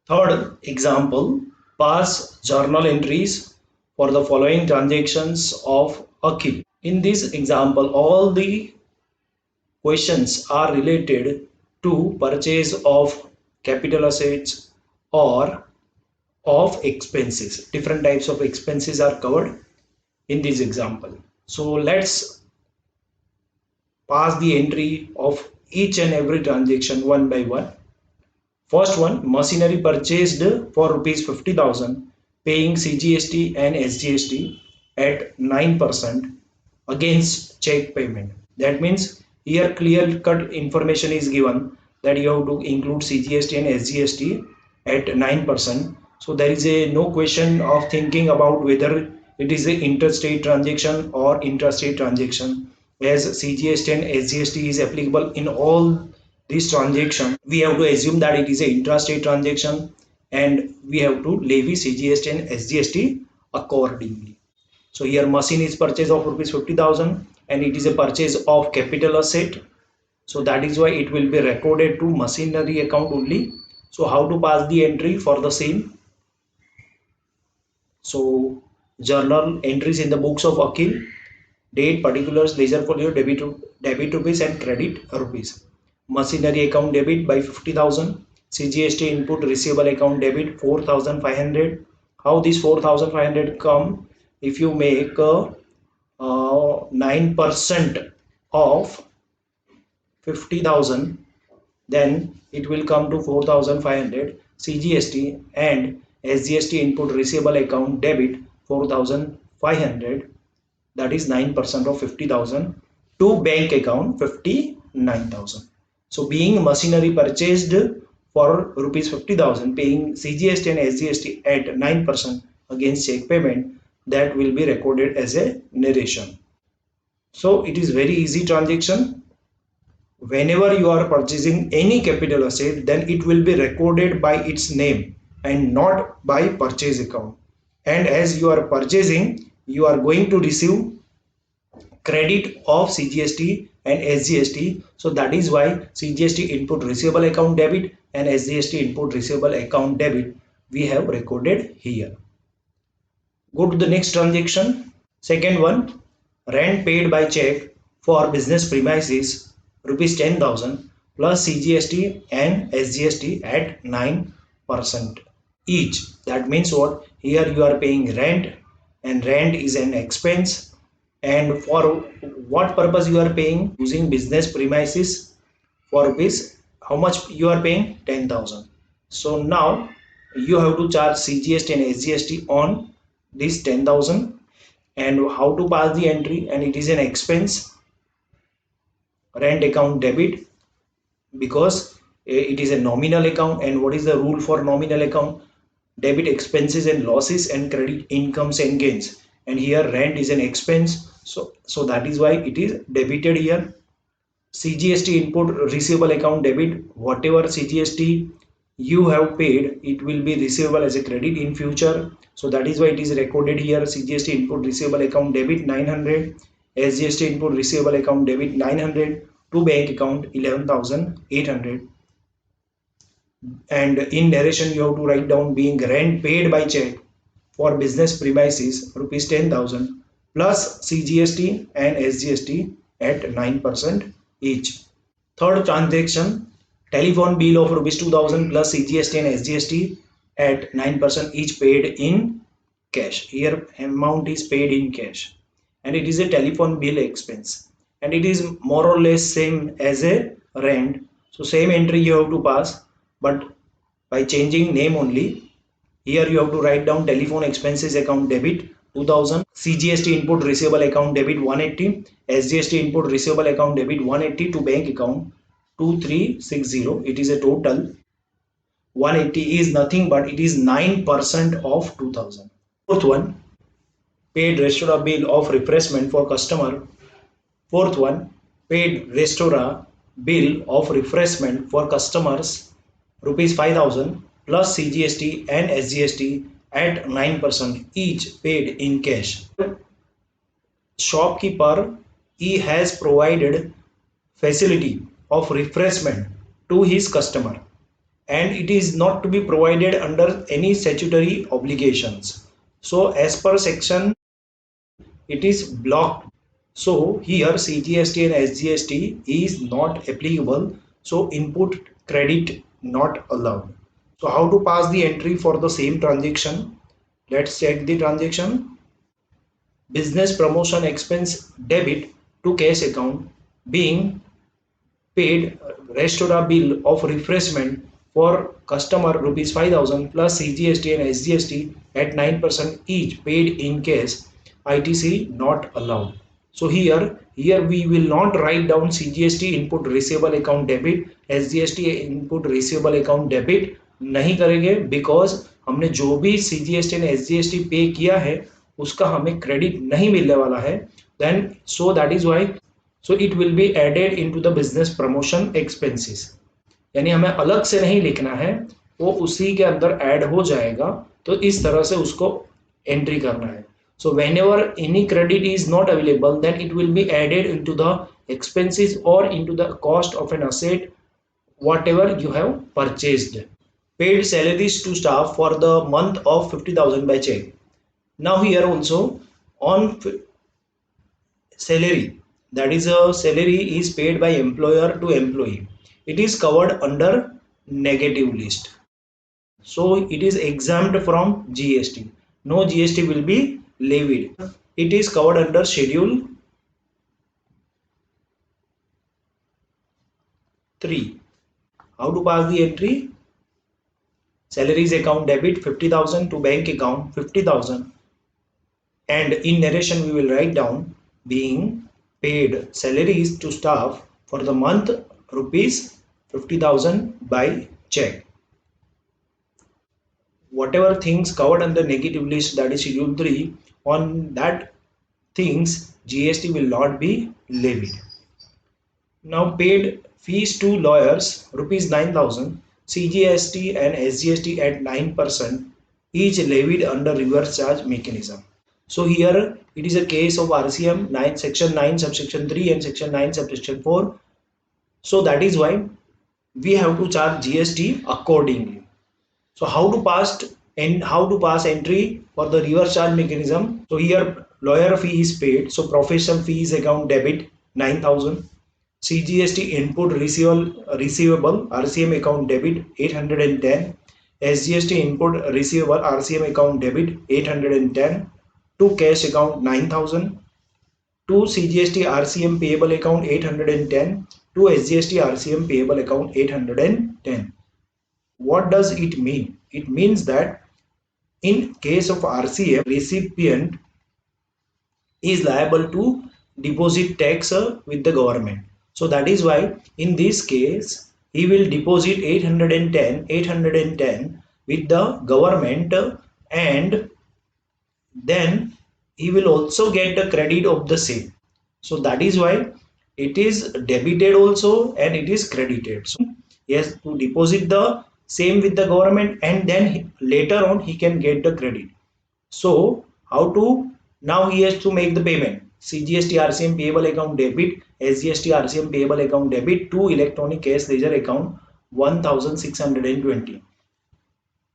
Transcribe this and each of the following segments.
Third example, pass journal entries for the following transactions of Akhil. In this example, all the questions are related to purchase of capital assets or of expenses. Different types of expenses are covered in this example. So let's pass the entry of each and every transaction one by one. First one, machinery purchased for rupees 50,000, paying CGST and SGST at 9% against check payment. That means here clear cut information is given that you have to include CGST and SGST at 9%. So there is a no question of thinking about whether it is a interstate transaction or intrastate transaction, as CGST and SGST is applicable in all these transactions. We have to assume that it is a intrastate transaction and we have to levy CGST and SGST accordingly. So here machine is purchase of rupees 50,000 and it is a purchase of capital asset. So that is why it will be recorded to machinery account only. So how to pass the entry for the same? So journal entries in the books of Akhil, date, particulars, ledger folio, debit rupees and credit rupees. Machinery account debit by 50,000. CGST input receivable account debit 4,500. How this 4,500 come? If you make 9% of 50,000, then it will come to 4,500. CGST and SGST input receivable account debit 4,500, that is 9% of 50,000, to bank account 59,000. So being machinery purchased for rupees 50,000, paying CGST and SGST at 9% against check payment, that will be recorded as a narration. So it is very easy transaction. Whenever you are purchasing any capital asset, then it will be recorded by its name and not by purchase account. And as you are purchasing, you are going to receive credit of CGST and SGST. So that is why CGST input receivable account debit and SGST input receivable account debit we have recorded here. Go to the next transaction. Second one, rent paid by check for business premises rupees 10,000 plus CGST and SGST at 9% each. That means what? Here you are paying rent and rent is an expense, and for what purpose you are paying? Using business premises for rupees, how much you are paying? 10,000. So now you have to charge CGST and SGST on this 10,000. And how to pass the entry? And it is an expense, rent account debit, because it is a nominal account. And what is the rule for nominal account? Debit expenses and losses and credit incomes and gains. And here rent is an expense, so that is why it is debited here. CGST input receivable account debit, whatever CGST you have paid, it will be receivable as a credit in future. So that is why it is recorded here. CGST input receivable account debit 900, SGST input receivable account debit 900 to bank account 11,800. And in narration you have to write down being rent paid by check for business premises rupees 10,000 plus CGST and SGST at 9% each. Third transaction, telephone bill of rupees 2,000 plus CGST and SGST at 9% each paid in cash. Here amount is paid in cash and it is a telephone bill expense and it is more or less same as a rent. So same entry you have to pass, but by changing name only. Here you have to write down telephone expenses account debit 2000, CGST input receivable account debit 180, SGST input receivable account debit 180 to bank account 2360. It is a total 180 is nothing but it is 9% of 2000. Fourth one, paid restaurant bill of refreshment for customer. Fourth one, paid restaurant bill of refreshment for customers rupees 5,000 plus CGST and SGST at 9% each paid in cash. Shopkeeper, he has provided facility of refreshment to his customer and it is not to be provided under any statutory obligations. So as per section, it is blocked. So here CGST and SGST is not applicable. So input credit not allowed. So how to pass the entry for the same transaction? Let's check the transaction. Business promotion expense debit to cash account being paid restaurant bill of refreshment for customer rupees 5000 plus CGST and SGST at 9% each paid in cash, ITC not allowed. So here we will not write down CGST input receivable account debit, SGST input receivable account debit नहीं करेंगे, because हमने जो भी CGST and SGST पे किया है उसका हमें क्रेडिट नहीं मिलने वाला है. Then so that is why so it will be added into the business promotion expenses. यानी हमें अलग से नहीं लिखना है, वो उसी के अंदर ऐड हो जाएगा. तो इस तरह से उसको एंट्री करना है. So whenever any credit is not available then it will be added into the expenses or into the cost of an asset whatever you have purchased. Paid salaries to staff for the month of 50,000 by check. Now here also on salary, that is a salary is paid by employer to employee, it is covered under negative list, so it is exempt from GST. No GST will be levied. It is covered under schedule 3. How to pass the entry? Salaries account debit 50,000 to bank account 50,000, and in narration we will write down being paid salaries to staff for the month rupees 50,000 by check. Whatever things covered under negative list, that is schedule 3, on that things GST will not be levied. Now paid fees to lawyers rupees 9,000, CGST and SGST at 9% each levied under reverse charge mechanism. So here it is a case of RCM 9 section 9 subsection 3 and section 9 subsection 4. So that is why we have to charge GST accordingly. So how to pass entry for the reverse charge mechanism? So here lawyer fee is paid, so professional fees account debit 9,000, CGST input receivable RCM account debit 810, SGST input receivable RCM account debit 810, to cash account 9,000, to CGST RCM payable account 810, to SGST RCM payable account 810. What does it mean? It means that in case of RCM, recipient is liable to deposit tax with the government. So that is why in this case he will deposit 810 with the government, and then he will also get the credit of the same. So that is why it is debited also and it is credited. So he has to deposit the same with the government, and then later on he can get the credit. So how to? Now he has to make the payment. CGST RCM payable account debit, SGST RCM payable account debit to electronic cash ledger account 1620.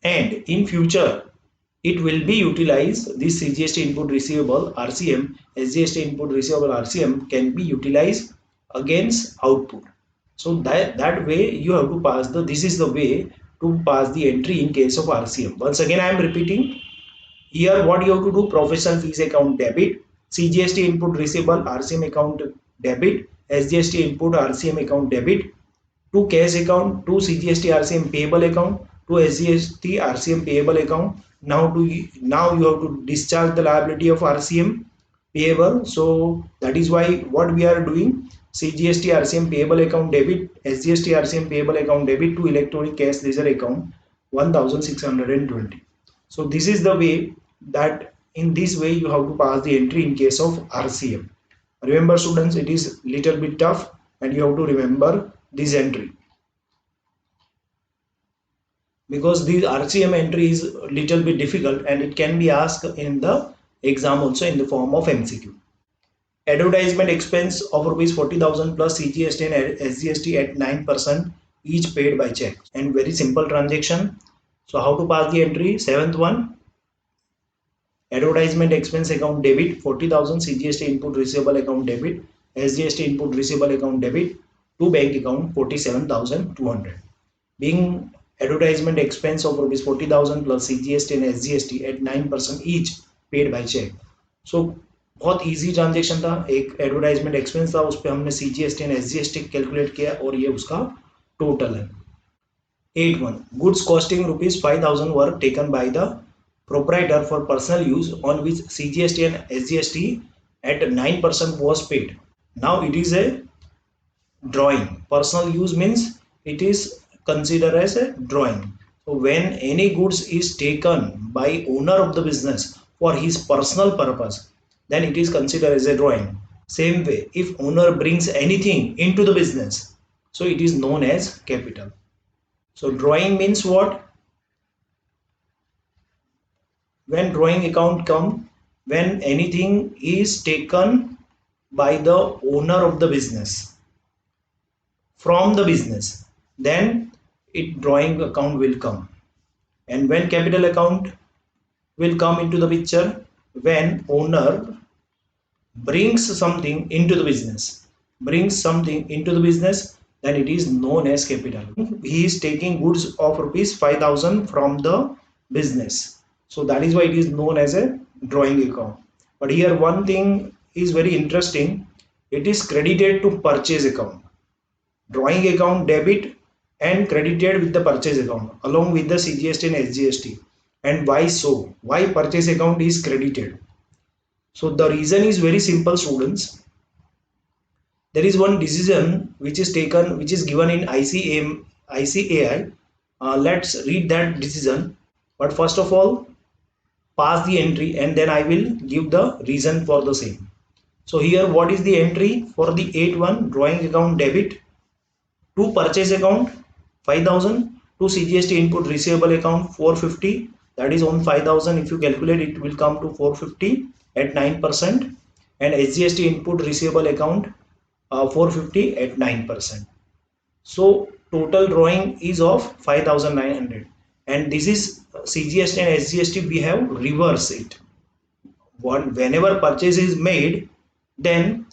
And in future it will be utilized, this CGST input receivable RCM, SGST input receivable RCM can be utilized against output. So that way you have to pass this is the way to pass the entry in case of RCM. Once again I am repeating. Here what you have to do: professional fees account debit, CGST input receivable RCM account debit, SGST input RCM account debit, to cash account, to CGST RCM payable account, to SGST RCM payable account. Now you have to discharge the liability of RCM payable. So that is why what we are doing: CGST RCM payable account debit, SGST RCM payable account debit to electronic cash ledger account 1620. So this is the way, that in this way you have to pass the entry in case of RCM. Remember students, it is little bit tough and you have to remember this entry, because this RCM entry is little bit difficult and it can be asked in the exam also in the form of MCQ. Advertisement expense of rupees 40,000 plus CGST and SGST at 9% each paid by check, and very simple transaction. So how to pass the entry? Seventh one, advertisement expense account debit 40,000, CGST input receivable account debit, SGST input receivable account debit to bank account 47,200. Being advertisement expense of rupees 40,000 plus CGST and SGST at 9% each paid by check. So बहुत easy transaction था, एक advertisement expense था, उस पर हमने CGST and SGST calculate किया और ये उसका टोटल है. 8.1 goods costing rupees 5,000 were taken by the proprietor for personal use on which CGST and SGST at 9% was paid. Now it is a drawing. Personal use means it is considered as a drawing. So when any goods is taken by owner of the business for his personal purpose, then it is considered as a drawing. Same way, if owner brings anything into the business, so it is known as capital. So drawing means what? When drawing account come, when anything is taken by the owner of the business from the business, then it drawing account will come. And when capital account will come into the picture? When owner brings something into the business, then it is known as capital. He is taking goods of rupees 5,000 from the business, so that is why it is known as a drawing account. But here one thing is very interesting, it is credited to purchase account. Drawing account debit and credited with the purchase account along with the CGST and SGST. And why so? Why purchase account is credited? So the reason is very simple, students. There is one decision which is taken, which is given in ICAI. Let's read that decision. But first of all, pass the entry and then I will give the reason for the same. So here what is the entry for the 8.1? Drawing account debit to purchase account 5,000, to CGST input receivable account 450. That is on 5,000, if you calculate it will come to 450 at 9%, and SGST input receivable account 450 at 9%. So total drawing is of 5,900, and this is CGST and SGST we have reverse it. Whenever purchase is made, then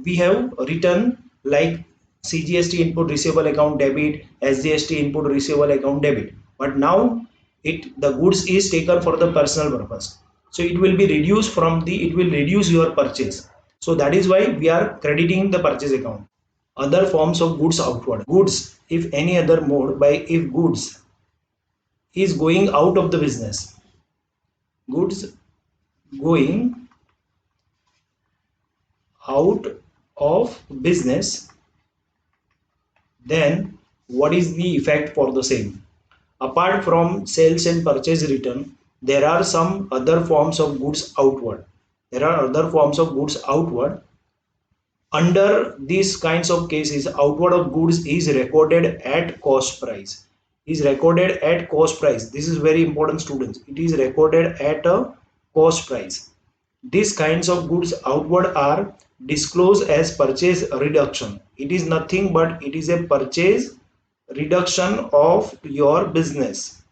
we have written like CGST input receivable account debit, SGST input receivable account debit. But now the goods is taken for the personal purpose, so it will be reduced from it will reduce your purchase. So that is why we are crediting the purchase account. Other forms of goods outward. Goods, if any other mode by if goods is going out of the business. Goods going out of business, then what is the effect for the same? Apart from sales and purchase return, there are some other forms of goods outward. Under these kinds of cases, outward of goods is recorded at cost price. This is very important, students. It is recorded at a cost price. These kinds of goods outward are disclosed as purchase reduction. It is nothing but it is a purchase reduction of your business.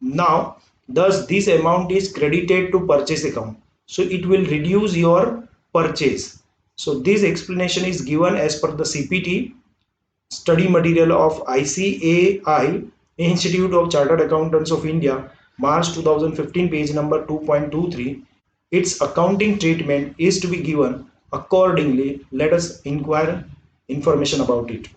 Now thus this amount is credited to purchase account, so it will reduce your purchase. So this explanation is given as per the CPT study material of ICAI, Institute of Chartered Accountants of India, March 2015, page number 2.23. Its accounting treatment is to be given accordingly. Let us inquire information about it.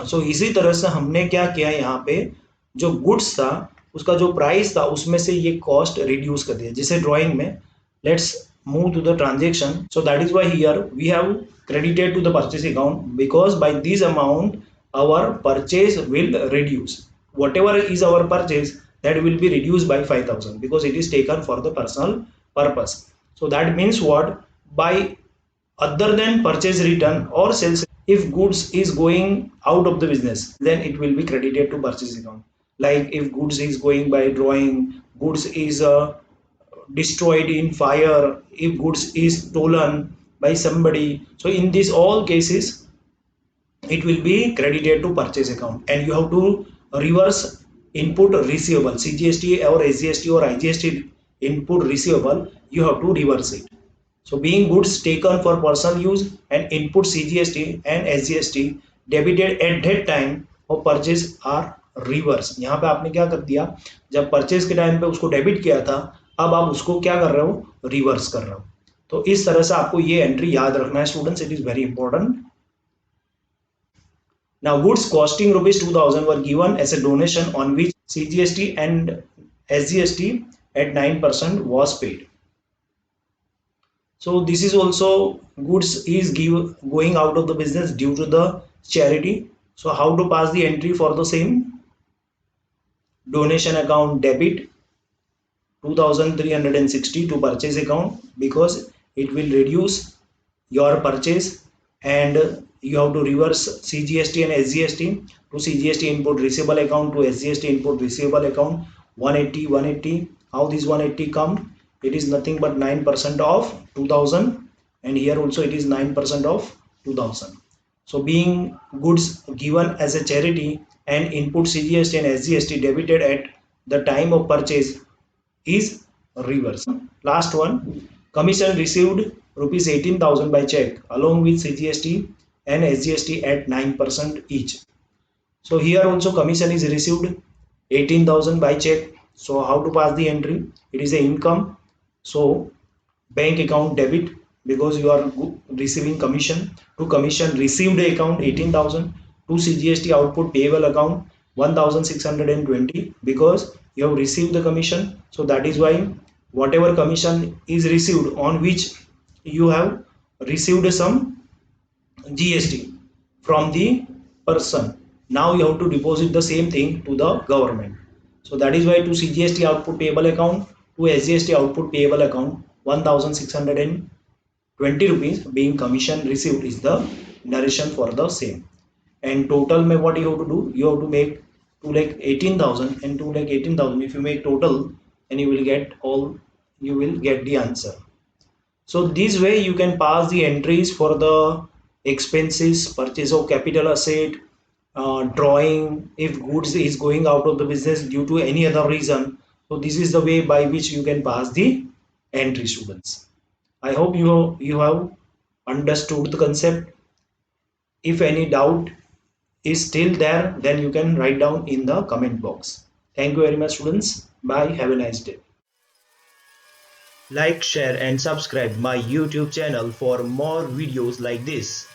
So इसी तरह से हमने क्या किया, यहाँ पे जो goods था उसका जो प्राइस था उसमें से ये कॉस्ट रिड्यूस कर दिया, जिसे ड्राइंग में. Let's move to the transaction. So that is why here we have credited to the purchase account, because by this amount our purchase will reduce. Whatever is our purchase, that will be reduced by 5,000 because it is taken for the personal purpose. So that means what? By other than purchase return or sales, if goods is going out of the business, then it will be credited to purchase account. Like if goods is going by drawing, goods is destroyed in fire, if goods is stolen by somebody. So in these all cases, it will be credited to purchase account, and you have to reverse input receivable, CGST or SGST or IGST input receivable, you have to reverse it. So being goods taken for personal use and input CGST and SGST debited at that time और purchase are reverse. यहाँ पे आपने क्या कर दिया, जब purchase के time पे उसको डेबिट किया था, अब आप उसको क्या कर रहे हो, रिवर्स कर रहे हो। तो इस तरह से आपको ये एंट्री याद रखना है students, it is very important. Now, goods costing rupees 2000 were given as a donation on which CGST and SGST at 9% was paid. So this is also goods is going out of the business due to the charity. So how to pass the entry for the same? Donation account debit 2360 to purchase account, because it will reduce your purchase, and you have to reverse CGST and SGST to CGST input receivable account to SGST input receivable account 180. How this 180 come? It is nothing but 9% of 2000, and here also it is 9% of 2000. So being goods given as a charity and input CGST and SGST debited at the time of purchase is reverse. Last one, commission received rupees 18,000 by check along with CGST and SGST at 9% each. So here also commission is received 18,000 by check. So how to pass the entry? It is a income. So bank account debit, because you are receiving commission, to commission received account 18,000, to CGST output payable account 1620, because you have received the commission. So that is why whatever commission is received on which you have received some GST from the person, now you have to deposit the same thing to the government. So that is why to CGST output payable account to SGST output payable account 1620 rupees being commission received is the narration for the same. And total में what you have to do, you have to make 2,18,000 and 2,18,000. If you make total, and you will get the answer. So this way you can pass the entries for the expenses, purchase of capital asset, drawing if goods is going out of the business due to any other reason. So this is the way by which you can pass the entry, students. I hope you have understood the concept. If any doubt is still there, then you can write down in the comment box. Thank you very much, students. Bye. Have a nice day. Like, share and subscribe my YouTube channel for more videos like this.